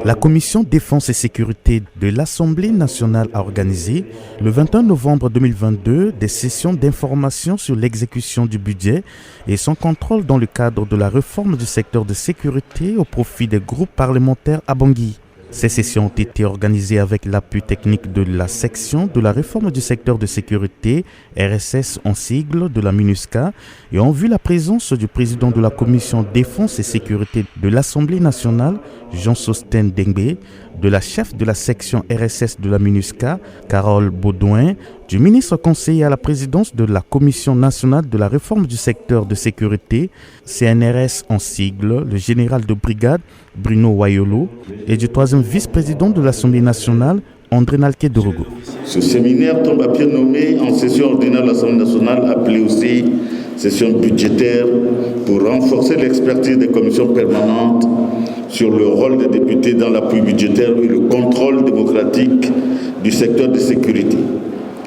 La commission Défense et Sécurité de l'Assemblée nationale a organisé le 21 novembre 2022 des sessions d'information sur l'exécution du budget et son contrôle dans le cadre de la réforme du secteur de sécurité au profit des groupes parlementaires à Bangui. Ces sessions ont été organisées avec l'appui technique de la section de la réforme du secteur de sécurité, RSS en sigle, de la MINUSCA, et ont vu la présence du président de la commission Défense et Sécurité de l'Assemblée nationale, Jean-Sostène Dengbe, de la chef de la section RSS de la MINUSCA, Carole Baudouin, du ministre conseiller à la présidence de la Commission nationale de la réforme du secteur de sécurité, CNRS en sigle, le général de brigade Bruno Wayolo, et du troisième vice-président de l'Assemblée nationale, André Nalké Dorogo. Ce séminaire tombe à pied nommé en session ordinaire de l'Assemblée nationale, appelée aussi session budgétaire, pour renforcer l'expertise des commissions permanentes sur le rôle des députés dans l'appui budgétaire et le contrôle démocratique du secteur de sécurité,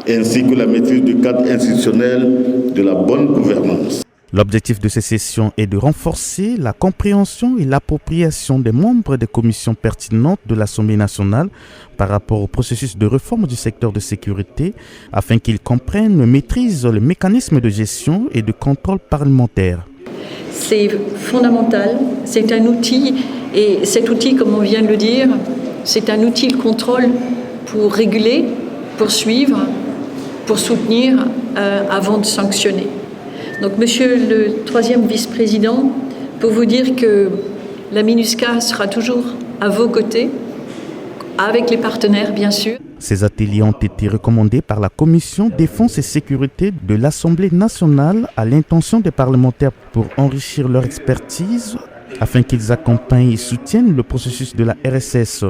ainsi que la maîtrise du cadre institutionnel de la bonne gouvernance. L'objectif de ces sessions est de renforcer la compréhension et l'appropriation des membres des commissions pertinentes de l'Assemblée nationale par rapport au processus de réforme du secteur de sécurité afin qu'ils comprennent et maîtrisent le mécanisme de gestion et de contrôle parlementaire. C'est fondamental, c'est un outil et cet outil, comme on vient de le dire, c'est un outil de contrôle pour réguler, pour suivre, pour soutenir avant de sanctionner. Donc, monsieur le troisième vice-président, pour vous dire que la MINUSCA sera toujours à vos côtés, avec les partenaires, bien sûr. Ces ateliers ont été recommandés par la Commission Défense et Sécurité de l'Assemblée nationale à l'intention des parlementaires pour enrichir leur expertise afin qu'ils accompagnent et soutiennent le processus de la RSS.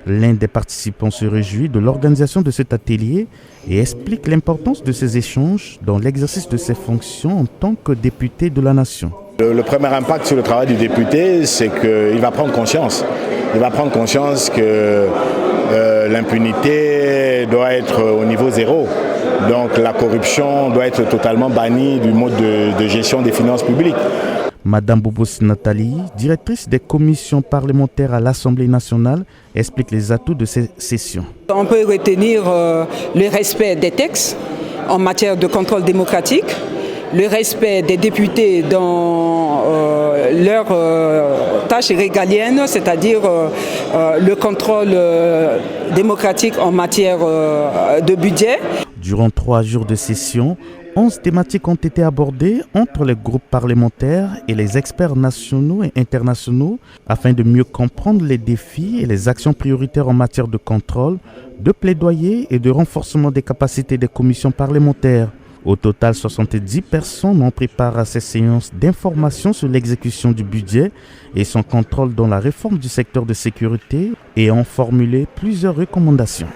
L'un des participants se réjouit de l'organisation de cet atelier et explique l'importance de ces échanges dans l'exercice de ses fonctions en tant que député de la nation. Le premier impact sur le travail du député, c'est qu'il va prendre conscience. Il va prendre conscience que l'impunité doit être au niveau zéro. Donc la corruption doit être totalement bannie du mode de gestion des finances publiques. Madame Boubous Nathalie, directrice des commissions parlementaires à l'Assemblée nationale, explique les atouts de ces sessions. On peut retenir le respect des textes en matière de contrôle démocratique, le respect des députés dans leurs tâches régaliennes, c'est-à-dire le contrôle démocratique en matière de budget. Durant 3 jours de session, 11 thématiques ont été abordées entre les groupes parlementaires et les experts nationaux et internationaux afin de mieux comprendre les défis et les actions prioritaires en matière de contrôle, de plaidoyer et de renforcement des capacités des commissions parlementaires. Au total, 70 personnes ont pris part à ces séances d'information sur l'exécution du budget et son contrôle dans la réforme du secteur de sécurité et ont formulé plusieurs recommandations.